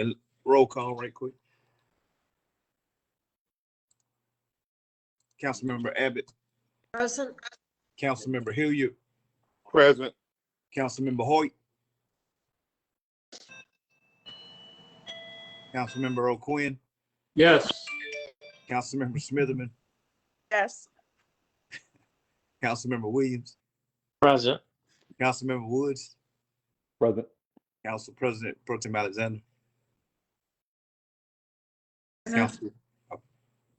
And roll call right quick. Councilmember Abbott. Present. Councilmember Hilliard. Present. Councilmember Hoyt. Councilmember O'Quinn. Yes. Councilmember Smitherman. Yes. Councilmember Williams. Present. Councilmember Woods. Present. Council President Pro Tem Alexander. Present.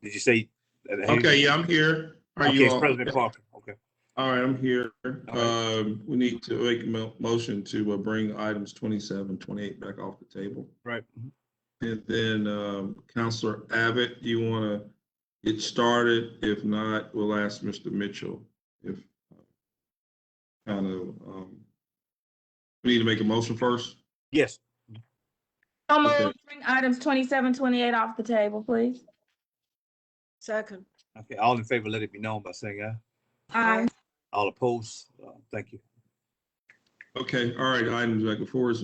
Did you say? Okay, yeah, I'm here. Are okay, you it's all? President Parker. Okay. All right, I'm here. right. We need to make a motion to bring items 27, 28 back off the table. Right. And then Councilor Abbott, do you want to get started? If not, we'll ask Mr. Mitchell if we need to make a motion first. Yes. I'm gonna Okay. bring items 27, 28 off the table, please. Second. Okay. All in favor, let it be known by saying aye. Aye. All opposed. Thank you. Okay, all right, items back before us.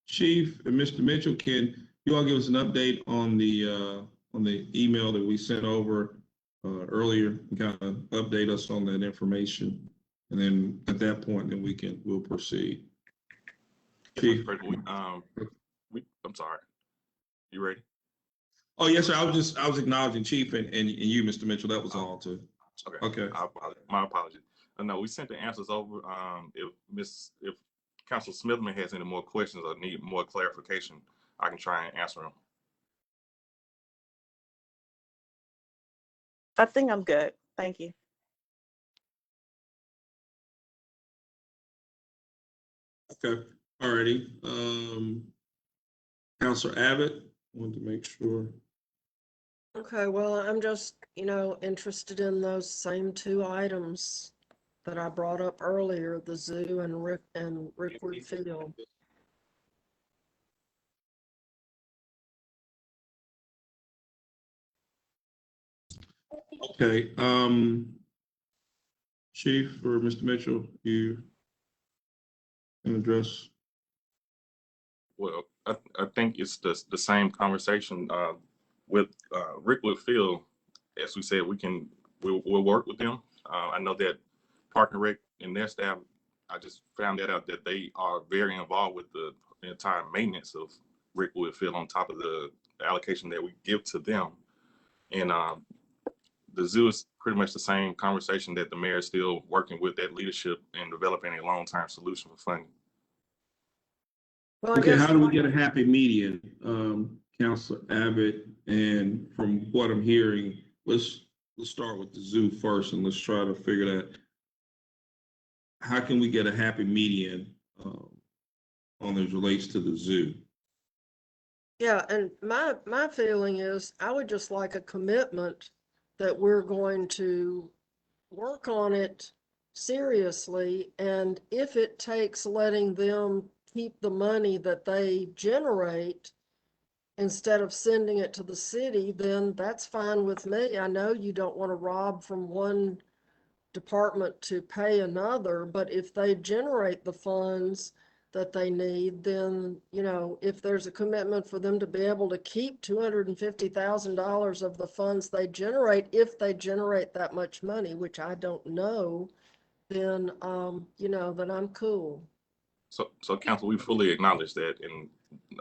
Chief and Mr. Mitchell, can you all give us an update on the email that we sent over earlier, and kind of update us on that information? And then at that point, then we'll proceed. Chief. I'm sorry. You ready? Oh, yes, sir. I was acknowledging Chief and you, Mr. Mitchell. That was all too. Okay. My apologies. No, we sent the answers over. If Council Smitherman has any more questions or need more clarification, I can try and answer them. I think I'm good. Thank you. Okay. All righty. Councilor Abbott, wanted to make sure. Okay, well, I'm just, interested in those same two items that I brought up earlier, the zoo and Rickwood Field. Okay, Chief or Mr. Mitchell, you can address. Well, I think it's the same conversation with Rickwood Field. As we said, we'll work with them. I know that Park and Rec and their staff, I just found that out that they are very involved with the entire maintenance of Rickwood Field on top of the allocation that we give to them. And the zoo is pretty much the same conversation that the mayor is still working with that leadership and developing a long-term solution for funding. Well, Okay, how do we get a happy median, Councilor Abbott? And from what I'm hearing, let's start with the zoo first, and let's try to figure that. How can we get a happy median on as relates to the zoo? Yeah, and my feeling is I would just like a commitment that we're going to work on it seriously, and if it takes letting them keep the money that they generate instead of sending it to the city, then that's fine with me. I know you don't want to rob from one department to pay another, but if they generate the funds that they need, then, if there's a commitment for them to be able to keep $250,000 of the funds they generate, if they generate that much money, which I don't know, then, then I'm cool. So Council, we fully acknowledge that, and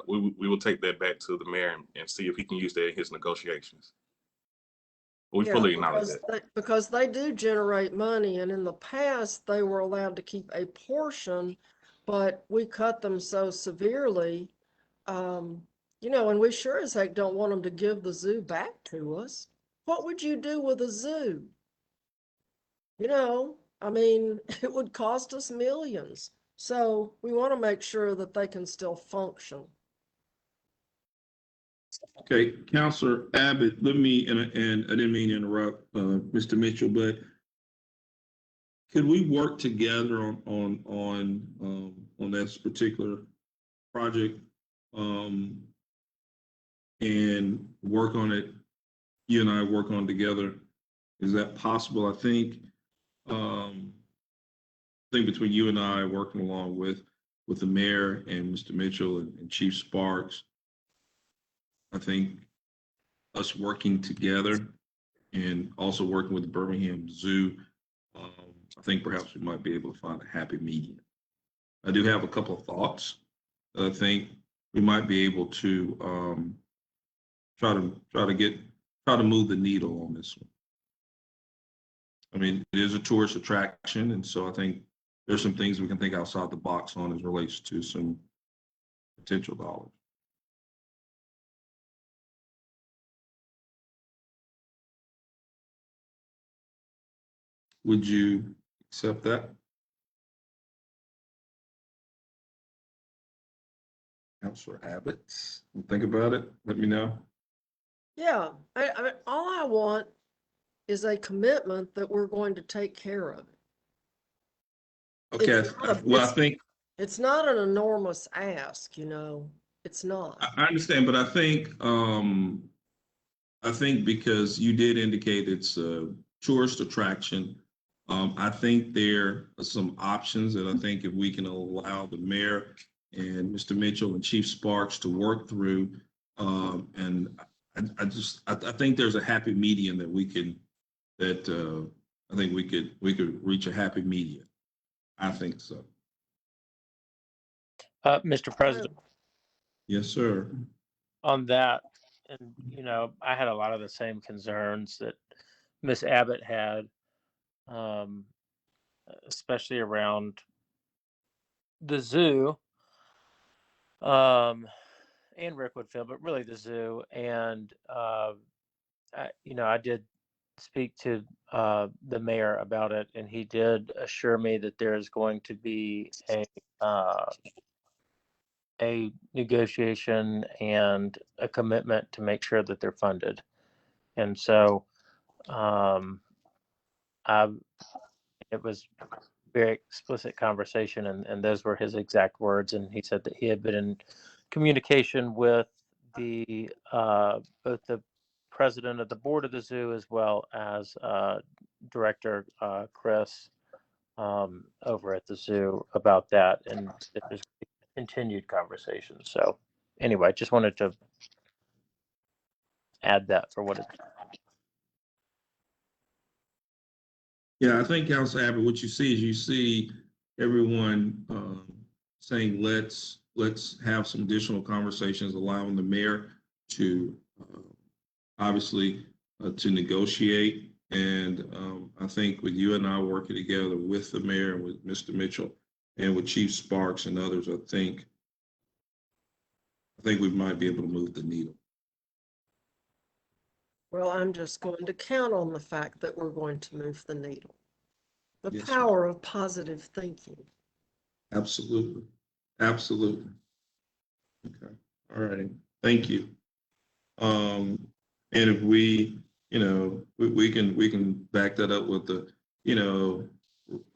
we will take that back to the mayor and see if he can use that in his negotiations. We fully acknowledge that. Because they do generate money, and in the past, they were allowed to keep a portion, but we cut them so severely, and we sure as heck don't want them to give the zoo back to us. What would you do with a zoo? It would cost us millions. So we want to make sure that they can still function. Okay, Councilor Abbott, let me, and I didn't mean to interrupt Mr. Mitchell, but could we work together on this particular project and work on it? You and I work on it together. Is that possible? I think between you and I working along with with the mayor and Mr. Mitchell and Chief Sparks. I think us working together and also working with the Birmingham Zoo, I think perhaps we might be able to find a happy medium. I do have a couple of thoughts that I think we might be able to try to move the needle on this one. I mean, it is a tourist attraction, and so I think there's some things we can think outside the box on as relates to some potential dollars. Would you accept that? Councilor Abbott, think about it. Let me know. Yeah, I mean, all I want is a commitment that we're going to take care of it. Okay, It's not a- well, I it's- think It's not an enormous ask, it's not. I understand, but I think because you did indicate it's a tourist attraction, I think there are some options that I think if we can allow the mayor and Mr. Mitchell and Chief Sparks to work through, and I think there's a happy medium that I think we could reach a happy medium. I think so. Mr. President, Yes, sir. on that, and I had a lot of the same concerns that Miss Abbott had, especially around the zoo, and Rickwood Field, but really the zoo. And I did speak to the mayor about it, and he did assure me that there is going to be a negotiation and a commitment to make sure that they're funded. And so it was very explicit conversation, and those were his exact words. And he said that he had been in communication with the both the president of the board of the zoo as well as director Chris over at the zoo about that, and there's continued conversation. So anyway, just wanted to add that for what it's. Yeah, I think, Council Abbott, what you see everyone saying, let's have some additional conversations, allowing the mayor to obviously to negotiate. And I think with you and I working together with the mayor and with Mr. Mitchell and with Chief Sparks and others, I think we might be able to move the needle. Well, I'm just going to count on the fact that we're going to move the needle. The Yes, power of positive thinking. Absolutely. Absolutely. Okay. All right. Thank you. And if we can back that up with the,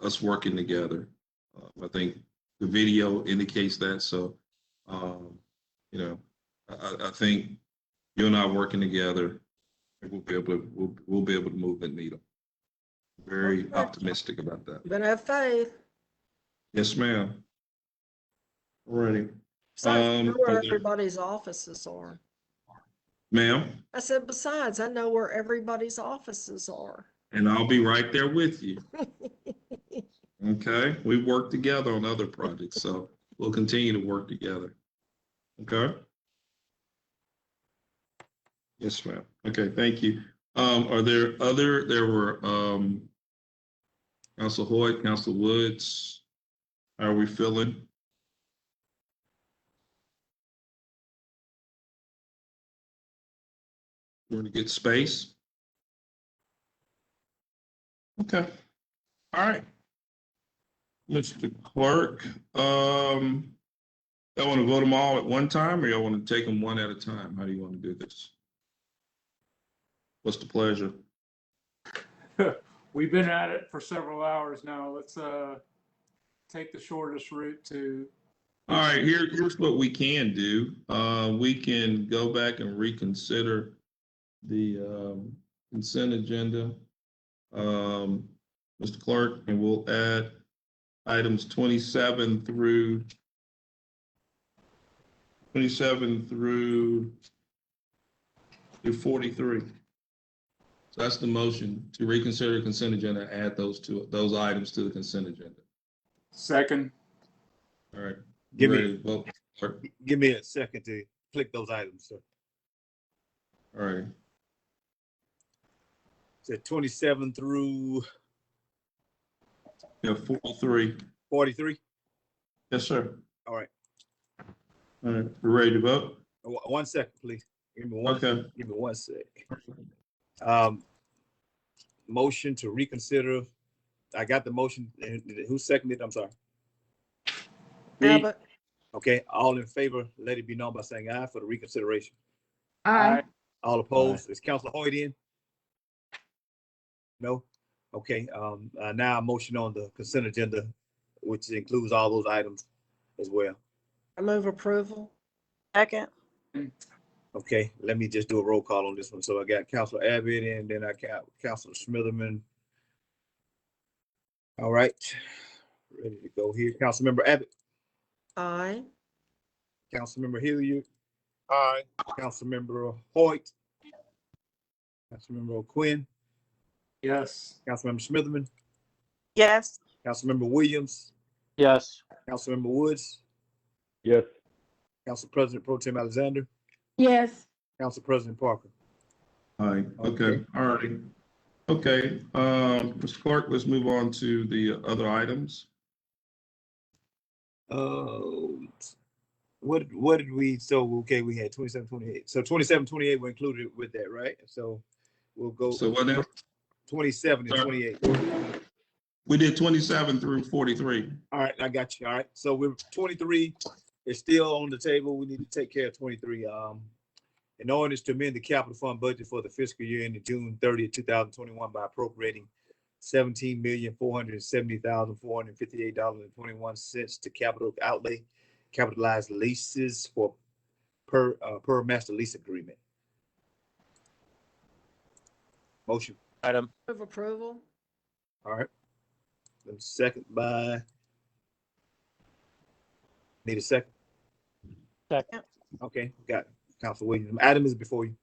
us working together. I think the video indicates that. So, I think you and I working together, we'll be able to move the needle. Very Okay. optimistic about that. But have faith. Yes, ma'am. Alrighty. Besides, I know where are there- everybody's offices are. Ma'am, I said, besides, I know where everybody's offices are. and I'll be right there with you. Okay, we work together on other projects, so we'll continue to work together. Okay? Yes, ma'am. Okay, thank you. There were Council Hoyt, Council Woods. How are we feeling? You want to get space? Okay. All right. Mr. Clerk, y'all want to vote them all at one time, or y'all want to take them one at a time? How do you want to do this? What's the pleasure? We've been at it for several hours now. Let's take the shortest route to. All right, here's what we can do. We can go back and reconsider the consent agenda, Mr. Clerk, and we'll add items 27 through 27 through 43. So that's the motion to reconsider the consent agenda, add those items to the consent agenda. Second. All right. Give me- Ready to vote? Give me a second to click those items, sir. All right. So 27 through Yeah, 43. 43. Yes, sir. All right. All right. We're ready to vote? 1 second, please. Give me one. Okay. Give me 1 sec. Motion to reconsider. I got the motion. Who seconded? I'm sorry. Abbott, Okay. All in favor, let it be known by saying aye for the reconsideration. Aye. All opposed? Is Councilor Hoyt in? No? Okay. Now a motion on the consent agenda, which includes all those items as well. I move approval. Second. Okay, let me just do a roll call on this one. So I got Councilor Abbott and then I got Councilor Smitherman. All right, ready to go here. Councilmember Abbott, Aye. Councilmember Hilliard, Aye. Councilmember Hoyt, Councilmember O'Quinn, Yes. Councilmember Smitherman, Yes. Councilmember Williams, Yes. Councilmember Woods, Yes. Council President Pro Tem Alexander, Yes. Council President Parker. All right. Okay. All righty. Okay. Mr. Clark, let's move on to the other items. What did we, so, okay, we had 27, 28. So 27, 28 were included with that, right? So we'll go So what now? 27 and 28. We did 27 through 43. All right, I got you. All right. So we're 23 is still on the table. We need to take care of 23. In order to amend the capital fund budget for the fiscal year ending June 30th, 2021 by appropriating $17,470,458.21 to capital outlay, capitalized leases for per master lease agreement. Motion. Item. Move approval. All right. Then second by. Need a second? Second. Okay, got it. Council Williams. Item is before you.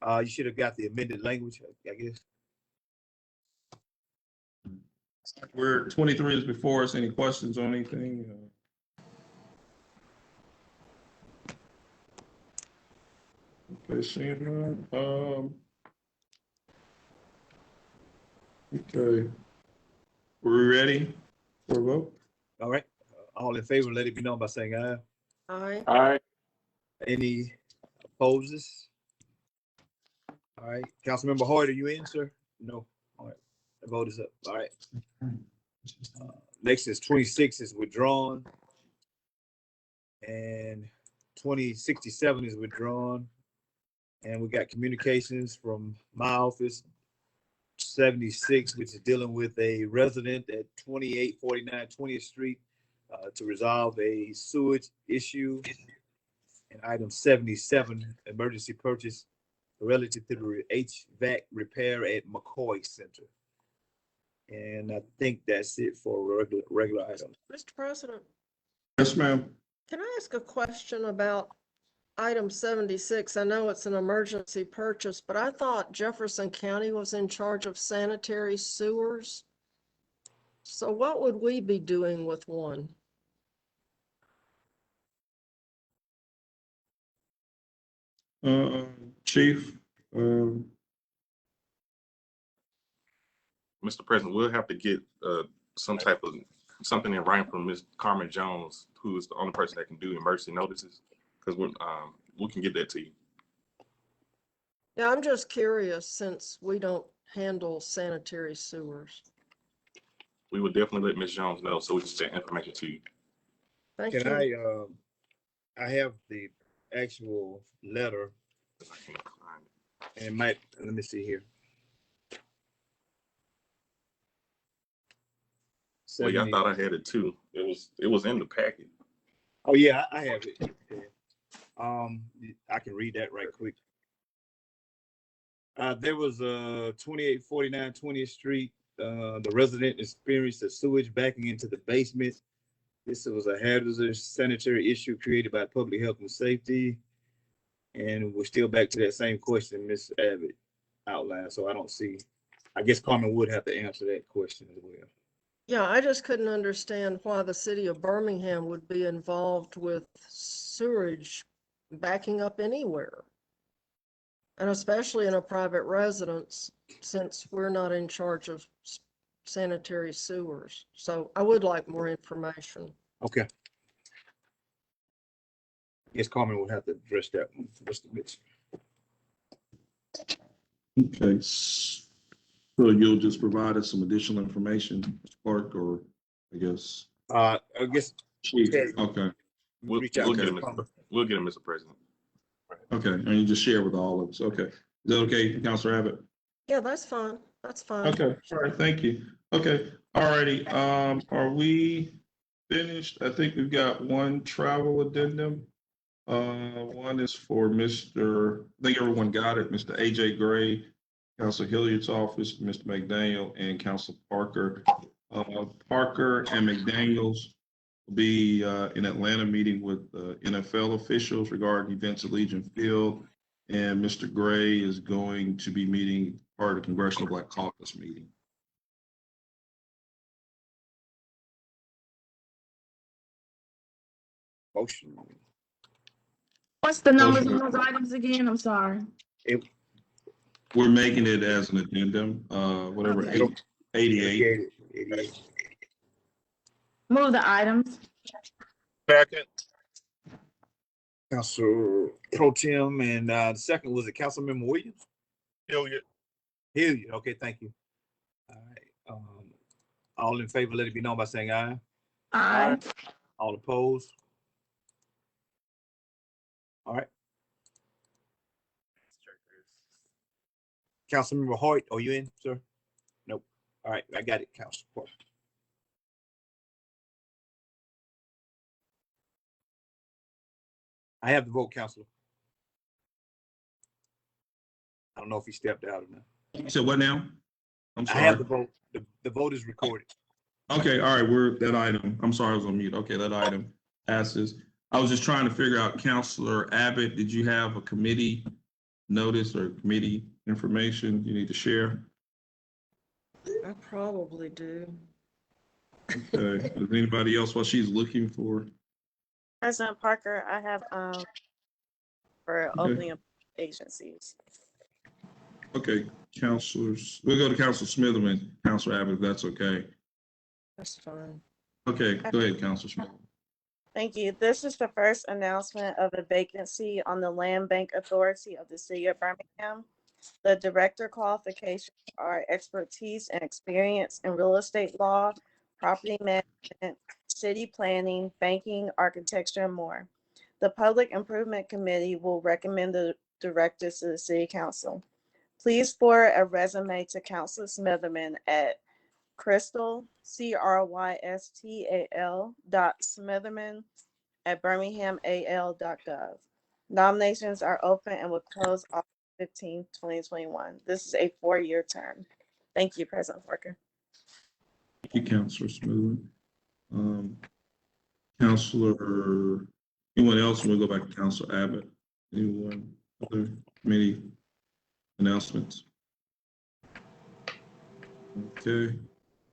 You should have got the amended language, I guess. Where 23 is before us. Any questions on anything? Okay, seeing none. Okay. We're ready for a vote? All right. All in favor, let it be known by saying aye. Aye. Aye. Any opposes? All right. Councilmember Hoyt, are you in, sir? No. All right. The vote is up. All right. Next is 26 is withdrawn. And 2067 is withdrawn. And we got communications from my office, 76, which is dealing with a resident at 2849 20th Street to resolve a sewage issue. And item 77, emergency purchase relative to the HVAC repair at McCoy Center. And I think that's it for regular items. Mr. President, Yes, ma'am. can I ask a question about item 76? I know it's an emergency purchase, but I thought Jefferson County was in charge of sanitary sewers. So what would we be doing with one? Chief, Mr. President, we'll have to get some type of something in writing from Ms. Carmen Jones, who is the only person that can do emergency notices, because we can get that to you. Yeah, I'm just curious since we don't handle sanitary sewers. We will definitely let Ms. Jones know so we can send information to you. Thank Can you. I have the actual letter I can't find it. and it might, let me see here. Well, yeah, I 70 thought I had it too. It was in the packet. Oh, yeah, I have it. I can read that right quick. There was 2849 20th Street. The resident experienced the sewage backing into the basement This was a hazardous sanitary issue created by public health and safety. And we're still back to that same question Ms. Abbott outlined, so I don't see, I guess Carmen would have to answer that question as well. Yeah, I just couldn't understand why the city of Birmingham would be involved with sewage backing up anywhere. And especially in a private residence, since we're not in charge of sanitary sewers. So I would like more information. Okay. Yes, Carmen would have to address that one, Mr. Mitchell. Okay, so you'll just provide us some additional information, Mr. Clark, or I guess. I guess. Chief, Okay. okay, We'll Reach out get to it, Carmen. we'll get it, Mr. President. okay, and you just share with all of us, okay. Is that okay, Councilor Abbott? Yeah, that's fine. That's fine. Okay, all right, thank you. Okay, all righty, are we finished? I think we've got one travel addendum. One is for Mr., I think everyone got it, Mr. AJ Gray, Council Hilliard's office, Mr. McDaniel, and Council Parker. Parker and McDaniels will be in Atlanta meeting with NFL officials regarding events at Legion Field. And Mr. Gray is going to be meeting part of the Congressional Black Caucus meeting. Motion. What's the numbers on those items again? I'm sorry. We're making it as an addendum, whatever, Okay. 88. 88. Move the items. Second. Council Pro Tem, and the second was it Councilmember Williams? Hilliard. Hilliard, okay, thank you. All right, all in favor, let it be known by saying aye. Aye. All opposed? All right. Councilmember Hoyt, are you in, sir? Nope. All right, I got it, Council. I have the vote, Councilor. I don't know if he stepped out or not. You said what now? I'm I sorry. have the vote. The vote is recorded. Okay, all right, we're, that item, I'm sorry, I was on mute. Okay, that item passes. I was just trying to figure out, Councilor Abbott, did you have a committee notice or committee information you need to share? I probably do. Okay, does anybody else, what she's looking for? President Parker, I have, for Okay. opening up agencies. Okay, Councilors, we'll go to Councilor Smitherman, Councilor Abbott, if that's okay. That's fine. Okay, go ahead, Councilor Smitherman. Thank you. This is the first announcement of a vacancy on the Land Bank Authority of the City of Birmingham. The director qualifications are expertise and experience in real estate law, property management, city planning, banking, architecture, and more. The Public Improvement Committee will recommend the directors to the City Council. Please forward a resume to Councilor Smitherman at Crystal, CRYSTAL.Smitherman@birminghamal.gov. Nominations are open and will close August 15, 2021. This is a 4-year term. Thank you, President Parker. Thank you, Councilor Smitherman. Councilor, anyone else? We'll go back to Councilor Abbott. Anyone other committee announcements? Okay,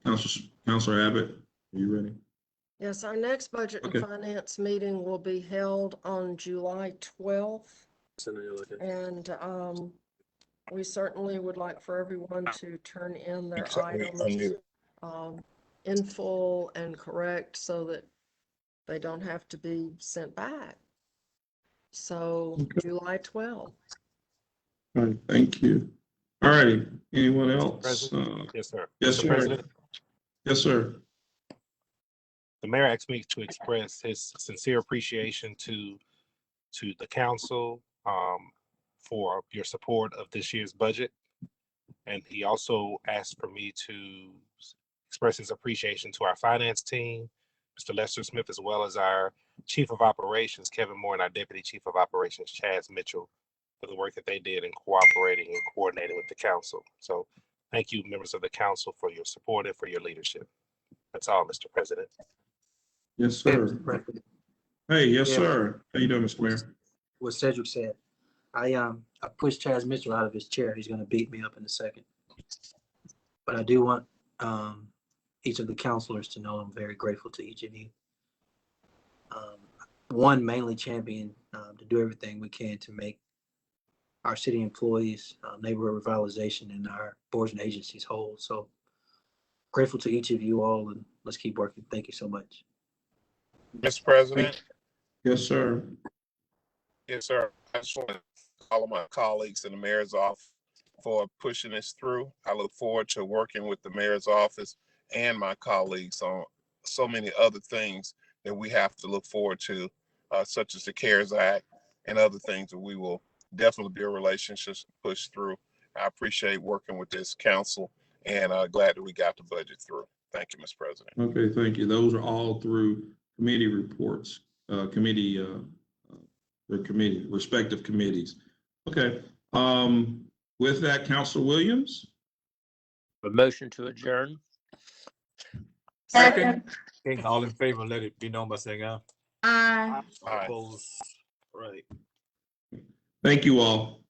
Councilor Abbott, are you ready? Yes, our next Budget and Okay. Finance meeting will be held on July 12th. And we certainly would like for everyone to turn in their items in full and correct so that they don't have to be sent back. So July 12th. All right, thank you. All righty, anyone else? Yes, sir. Yes, Mr. sir. President, Yes, sir. the mayor asked me to express his sincere appreciation to the council for your support of this year's budget. And he also asked for me to express his appreciation to our finance team, Mr. Lester Smith, as well as our Chief of Operations, Kevin Moore, and our Deputy Chief of Operations, Chaz Mitchell, for the work that they did in cooperating and coordinating with the council. So thank you, members of the council, for your support and for your leadership. That's all, Mr. President. Yes, Hey, sir. Mr. President, Hey, yes, Yeah. sir. How you doing, Mr. Mayor? what Cedric said, I pushed Chaz Mitchell out of his chair. He's gonna beat me up in a second. But I do want, each of the counselors to know I'm very grateful to each of you. One, mainly champion, to do everything we can to make our city employees, neighborhood revitalization and our boards and agencies whole. So grateful to each of you all, and let's keep working. Thank you so much. Mr. President, Yes, sir. yes, sir. I just want to call on my colleagues in the mayor's office for pushing this through. I look forward to working with the mayor's office and my colleagues on so many other things that we have to look forward to, such as the CARES Act and other things that we will definitely build relationships and push through. I appreciate working with this council and glad that we got the budget through. Thank you, Mr. President. Okay, thank you. Those are all through committee reports, respective committees. Okay, with that, Councilor Williams? A motion to adjourn. Second. Okay, all in favor, let it be known by saying aye. Aye. All Aye. opposed, right. Thank you all.